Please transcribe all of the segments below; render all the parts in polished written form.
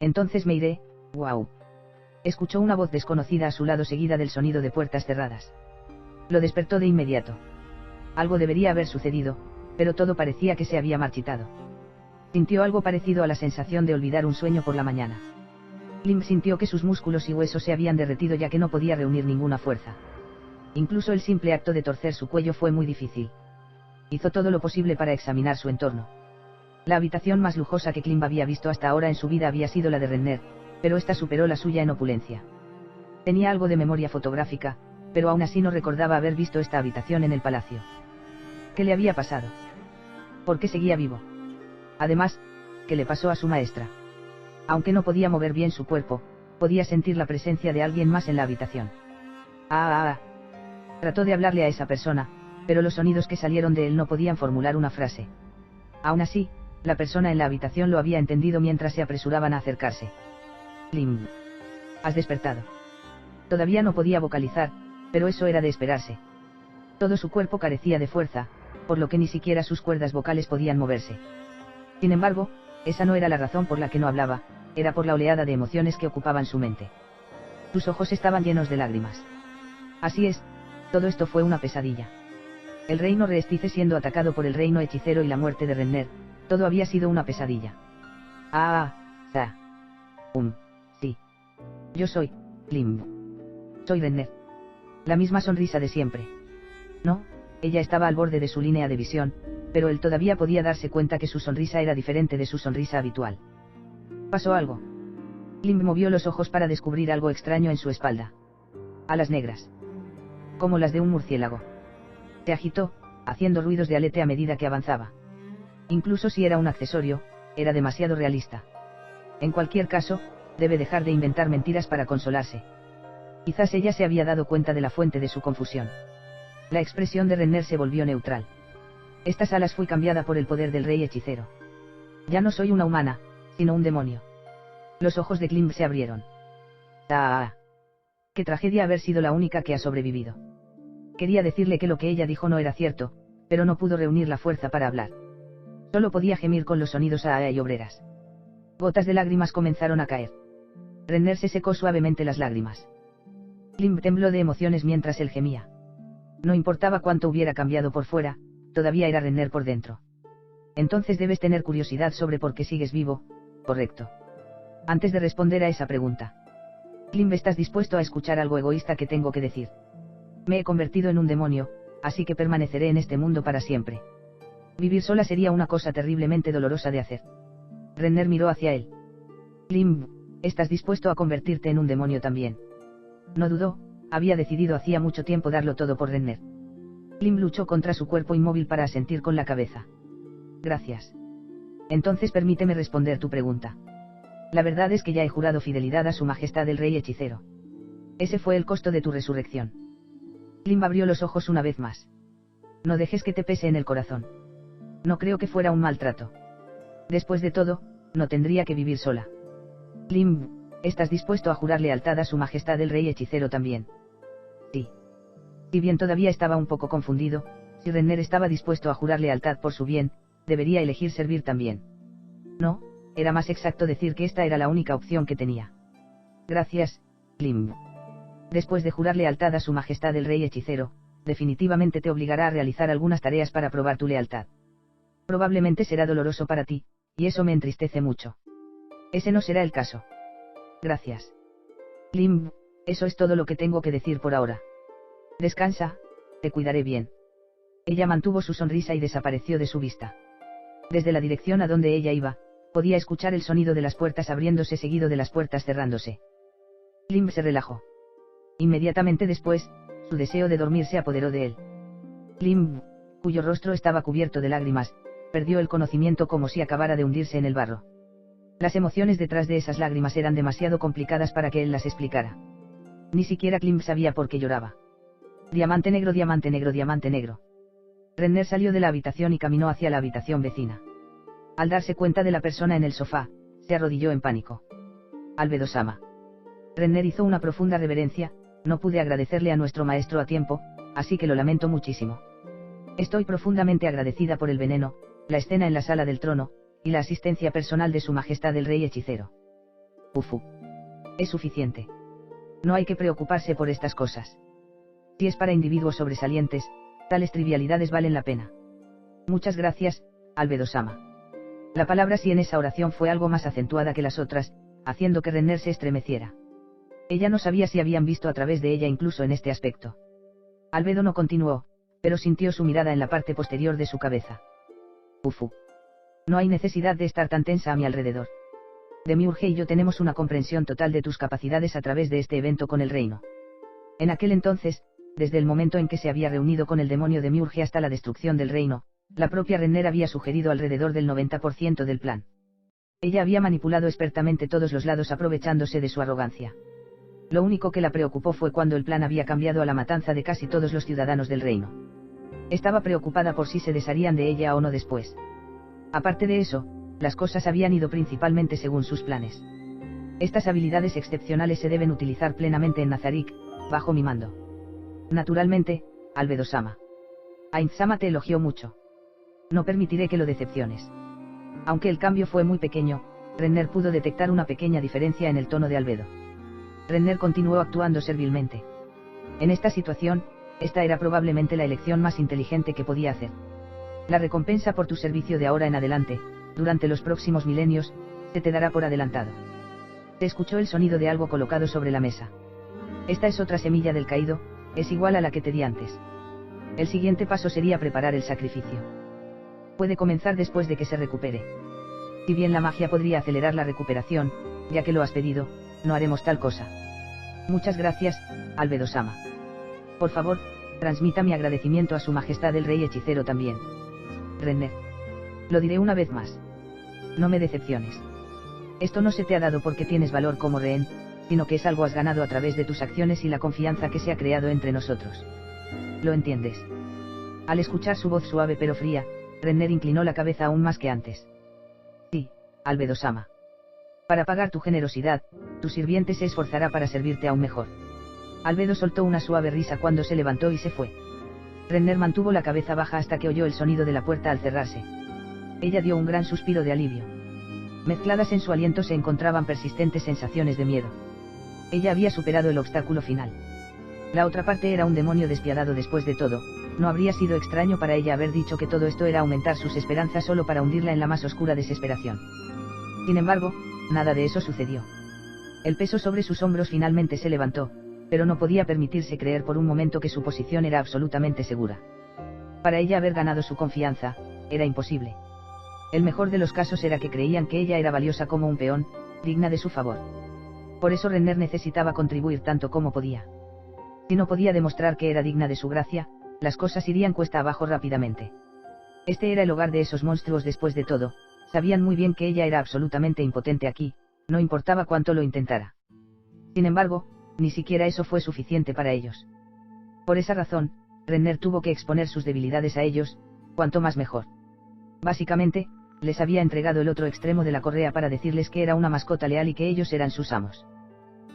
Entonces me iré. Wow. Escuchó una voz desconocida a su lado seguida del sonido de puertas cerradas. Lo despertó de inmediato. Algo debería haber sucedido, pero todo parecía que se había marchitado. Sintió algo parecido a la sensación de olvidar un sueño por la mañana. Lim sintió que sus músculos y huesos se habían derretido ya que no podía reunir ninguna fuerza. Incluso el simple acto de torcer su cuello fue muy difícil. Hizo todo lo posible para examinar su entorno. La habitación más lujosa que Klim había visto hasta ahora en su vida había sido la de Renner, pero esta superó la suya en opulencia. Tenía algo de memoria fotográfica, pero aún así no recordaba haber visto esta habitación en el palacio. ¿Qué le había pasado? ¿Por qué seguía vivo? Además, ¿qué le pasó a su maestra? Aunque no podía mover bien su cuerpo, podía sentir la presencia de alguien más en la habitación. Trató de hablarle a esa persona, pero los sonidos que salieron de él no podían formular una frase. Aún así, la persona en la habitación lo había entendido mientras se apresuraban a acercarse. Lim. Has despertado. Todavía no podía vocalizar, pero eso era de esperarse. Todo su cuerpo carecía de fuerza, por lo que ni siquiera sus cuerdas vocales podían moverse. Sin embargo, esa no era la razón por la que no hablaba, era por la oleada de emociones que ocupaban su mente. Sus ojos estaban llenos de lágrimas. Así es, todo esto fue una pesadilla. El reino Reestice siendo atacado por el reino hechicero y la muerte de Renner, todo había sido una pesadilla. Sí. Yo soy, Lim. Soy Renner. La misma sonrisa de siempre. No, ella estaba al borde de su línea de visión, pero él todavía podía darse cuenta que su sonrisa era diferente de su sonrisa habitual. ¿Pasó algo? Lim movió los ojos para descubrir algo extraño en su espalda. Alas negras. Como las de un murciélago. Se agitó, haciendo ruidos de alete a medida que avanzaba. Incluso si era un accesorio, era demasiado realista. En cualquier caso, debe dejar de inventar mentiras para consolarse. Quizás ella se había dado cuenta de la fuente de su confusión. La expresión de Renner se volvió neutral. Estas alas fui cambiada por el poder del rey hechicero. Ya no soy una humana, sino un demonio. Los ojos de Klim se abrieron. Qué tragedia haber sido la única que ha sobrevivido. Quería decirle que lo que ella dijo no era cierto, pero no pudo reunir la fuerza para hablar. Solo podía gemir con los sonidos y obreras. Gotas de lágrimas comenzaron a caer. Renner se secó suavemente las lágrimas. Klim tembló de emociones mientras él gemía. No importaba cuánto hubiera cambiado por fuera, todavía era Renner por dentro. Entonces debes tener curiosidad sobre por qué sigues vivo, ¿correcto? Antes de responder a esa pregunta. Klim, ¿estás dispuesto a escuchar algo egoísta que tengo que decir? Me he convertido en un demonio, así que permaneceré en este mundo para siempre. Vivir sola sería una cosa terriblemente dolorosa de hacer. Renner miró hacia él. Klim, ¿estás dispuesto a convertirte en un demonio también? No dudó, había decidido hacía mucho tiempo darlo todo por Renner. Klim luchó contra su cuerpo inmóvil para asentir con la cabeza. Gracias. Entonces permíteme responder tu pregunta. La verdad es que ya he jurado fidelidad a su majestad el rey hechicero. Ese fue el costo de tu resurrección. Klim abrió los ojos una vez más. No dejes que te pese en el corazón. No creo que fuera un maltrato. Después de todo, no tendría que vivir sola. Klim, ¿estás dispuesto a jurar lealtad a su majestad el rey hechicero también? Sí. Si bien todavía estaba un poco confundido, si Renner estaba dispuesto a jurar lealtad por su bien, debería elegir servir también. No, era más exacto decir que esta era la única opción que tenía. Gracias, Klim. Después de jurar lealtad a su majestad el rey hechicero, definitivamente te obligará a realizar algunas tareas para probar tu lealtad. Probablemente será doloroso para ti, y eso me entristece mucho. Ese no será el caso. Gracias. Klim, eso es todo lo que tengo que decir por ahora. Descansa, te cuidaré bien. Ella mantuvo su sonrisa y desapareció de su vista. Desde la dirección a donde ella iba, podía escuchar el sonido de las puertas abriéndose seguido de las puertas cerrándose. Klim se relajó. Inmediatamente después, su deseo de dormir se apoderó de él. Klim, cuyo rostro estaba cubierto de lágrimas, perdió el conocimiento como si acabara de hundirse en el barro. Las emociones detrás de esas lágrimas eran demasiado complicadas para que él las explicara. Ni siquiera Klim sabía por qué lloraba. Diamante negro, diamante negro, diamante negro. Renner salió de la habitación y caminó hacia la habitación vecina. Al darse cuenta de la persona en el sofá, se arrodilló en pánico. Albedo-sama. Renner hizo una profunda reverencia. No pude agradecerle a nuestro maestro a tiempo, así que lo lamento muchísimo. Estoy profundamente agradecida por el veneno, la escena en la sala del trono, y la asistencia personal de su majestad el rey hechicero. Ufu. Es suficiente. No hay que preocuparse por estas cosas. Si es para individuos sobresalientes, tales trivialidades valen la pena. Muchas gracias, Albedo-sama. La palabra sí en esa oración fue algo más acentuada que las otras, haciendo que Renner se estremeciera. Ella no sabía si habían visto a través de ella incluso en este aspecto. Albedo no continuó, pero sintió su mirada en la parte posterior de su cabeza. Ufu. No hay necesidad de estar tan tensa a mi alrededor. Demiurge y yo tenemos una comprensión total de tus capacidades a través de este evento con el reino. En aquel entonces, desde el momento en que se había reunido con el demonio Demiurge hasta la destrucción del reino, la propia Renner había sugerido alrededor del 90% del plan. Ella había manipulado expertamente todos los lados aprovechándose de su arrogancia. Lo único que la preocupó fue cuando el plan había cambiado a la matanza de casi todos los ciudadanos del reino. Estaba preocupada por si se desharían de ella o no después. Aparte de eso, las cosas habían ido principalmente según sus planes. Estas habilidades excepcionales se deben utilizar plenamente en Nazarik, bajo mi mando. Naturalmente, Albedo-sama. Ainz-sama te elogió mucho. No permitiré que lo decepciones. Aunque el cambio fue muy pequeño, Renner pudo detectar una pequeña diferencia en el tono de Albedo. Renner continuó actuando servilmente. En esta situación, esta era probablemente la elección más inteligente que podía hacer. La recompensa por tu servicio de ahora en adelante, durante los próximos milenios, se te dará por adelantado. Se escuchó el sonido de algo colocado sobre la mesa. Esta es otra semilla del caído, es igual a la que te di antes. El siguiente paso sería preparar el sacrificio. Puede comenzar después de que se recupere. Si bien la magia podría acelerar la recuperación, ya que lo has pedido, no haremos tal cosa. Muchas gracias, Albedo-sama. Por favor, transmita mi agradecimiento a su majestad el rey hechicero también. Renner. Lo diré una vez más. No me decepciones. Esto no se te ha dado porque tienes valor como rehén, sino que es algo has ganado a través de tus acciones y la confianza que se ha creado entre nosotros. ¿Lo entiendes? Al escuchar su voz suave pero fría, Renner inclinó la cabeza aún más que antes. Sí, Albedo-sama. Para pagar tu generosidad, tu sirviente se esforzará para servirte aún mejor. Albedo soltó una suave risa cuando se levantó y se fue. Renner mantuvo la cabeza baja hasta que oyó el sonido de la puerta al cerrarse. Ella dio un gran suspiro de alivio. Mezcladas en su aliento se encontraban persistentes sensaciones de miedo. Ella había superado el obstáculo final. La otra parte era un demonio despiadado después de todo, no habría sido extraño para ella haber dicho que todo esto era aumentar sus esperanzas solo para hundirla en la más oscura desesperación. Sin embargo, nada de eso sucedió. El peso sobre sus hombros finalmente se levantó, pero no podía permitirse creer por un momento que su posición era absolutamente segura. Para ella haber ganado su confianza, era imposible. El mejor de los casos era que creían que ella era valiosa como un peón, digna de su favor. Por eso Renner necesitaba contribuir tanto como podía. Si no podía demostrar que era digna de su gracia, las cosas irían cuesta abajo rápidamente. Este era el hogar de esos monstruos después de todo, sabían muy bien que ella era absolutamente impotente aquí, no importaba cuánto lo intentara. Sin embargo, ni siquiera eso fue suficiente para ellos. Por esa razón, Renner tuvo que exponer sus debilidades a ellos, cuanto más mejor. Básicamente, les había entregado el otro extremo de la correa para decirles que era una mascota leal y que ellos eran sus amos.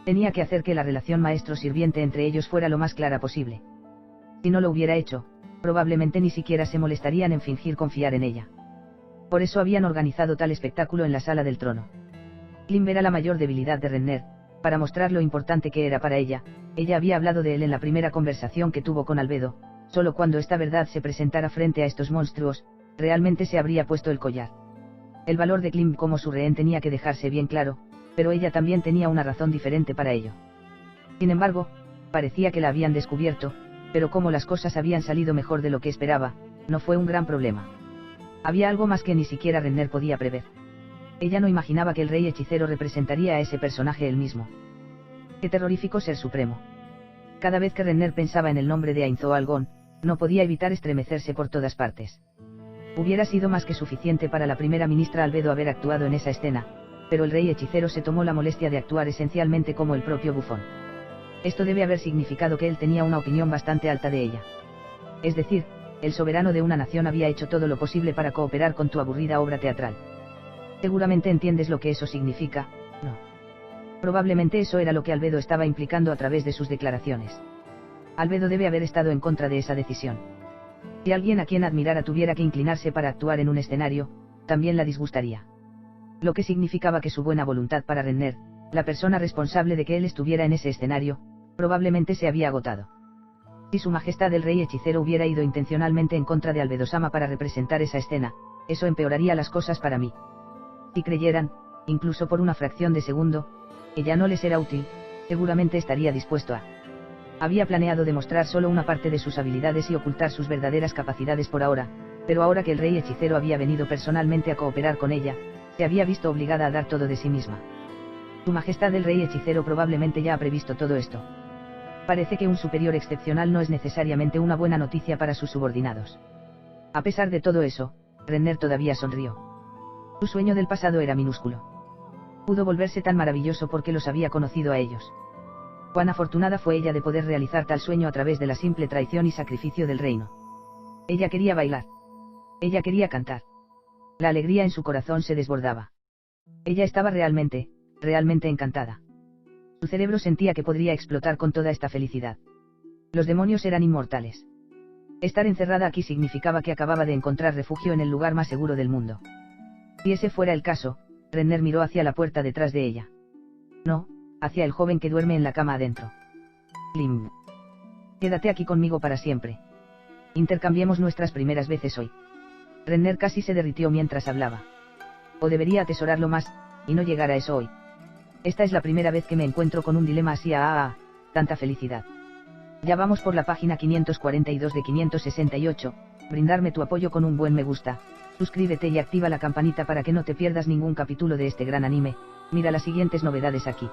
Tenía que hacer que la relación maestro-sirviente entre ellos fuera lo más clara posible. Si no lo hubiera hecho, probablemente ni siquiera se molestarían en fingir confiar en ella. Por eso habían organizado tal espectáculo en la sala del trono. Klim era la mayor debilidad de Renner, para mostrar lo importante que era para ella, ella había hablado de él en la primera conversación que tuvo con Albedo, solo cuando esta verdad se presentara frente a estos monstruos, realmente se habría puesto el collar. El valor de Klim como su rehén tenía que dejarse bien claro, pero ella también tenía una razón diferente para ello. Sin embargo, parecía que la habían descubierto, pero como las cosas habían salido mejor de lo que esperaba, no fue un gran problema. Había algo más que ni siquiera Renner podía prever. Ella no imaginaba que el rey hechicero representaría a ese personaje él mismo. Qué terrorífico ser supremo. Cada vez que Renner pensaba en el nombre de Ainzo Algón, no podía evitar estremecerse por todas partes. Hubiera sido más que suficiente para la primera ministra Albedo haber actuado en esa escena, pero el rey hechicero se tomó la molestia de actuar esencialmente como el propio bufón. Esto debe haber significado que él tenía una opinión bastante alta de ella. Es decir, el soberano de una nación había hecho todo lo posible para cooperar con tu aburrida obra teatral. Seguramente entiendes lo que eso significa, ¿no? Probablemente eso era lo que Albedo estaba implicando a través de sus declaraciones. Albedo debe haber estado en contra de esa decisión. Si alguien a quien admirara tuviera que inclinarse para actuar en un escenario, también la disgustaría. Lo que significaba que su buena voluntad para Renner, La persona responsable de que él estuviera en ese escenario, probablemente se había agotado. Si Su Majestad el Rey Hechicero hubiera ido intencionalmente en contra de Albedosama para representar esa escena, eso empeoraría las cosas para mí. Si creyeran, incluso por una fracción de segundo, que ya no les era útil, seguramente estaría dispuesto a... Había planeado demostrar solo una parte de sus habilidades y ocultar sus verdaderas capacidades por ahora, pero ahora que el Rey Hechicero había venido personalmente a cooperar con ella, se había visto obligada a dar todo de sí misma. Su Majestad el Rey Hechicero probablemente ya ha previsto todo esto. Parece que un superior excepcional no es necesariamente una buena noticia para sus subordinados. A pesar de todo eso, Renner todavía sonrió. Su sueño del pasado era minúsculo. Pudo volverse tan maravilloso porque los había conocido a ellos. Cuán afortunada fue ella de poder realizar tal sueño a través de la simple traición y sacrificio del reino. Ella quería bailar. Ella quería cantar. La alegría en su corazón se desbordaba. Ella estaba realmente encantada. Su cerebro sentía que podría explotar con toda esta felicidad. Los demonios eran inmortales. Estar encerrada aquí significaba que acababa de encontrar refugio en el lugar más seguro del mundo. Si ese fuera el caso, Renner miró hacia la puerta detrás de ella. No, hacia el joven que duerme en la cama adentro. Lim. Quédate aquí conmigo para siempre. Intercambiemos nuestras primeras veces hoy. Renner casi se derritió mientras hablaba. O debería atesorarlo más, y no llegar a eso hoy. Esta es la primera vez que me encuentro con un dilema así. Tanta felicidad. Ya vamos por la página 542 de 568, brindarme tu apoyo con un buen me gusta, suscríbete y activa la campanita para que no te pierdas ningún capítulo de este gran anime. Mira las siguientes novedades aquí.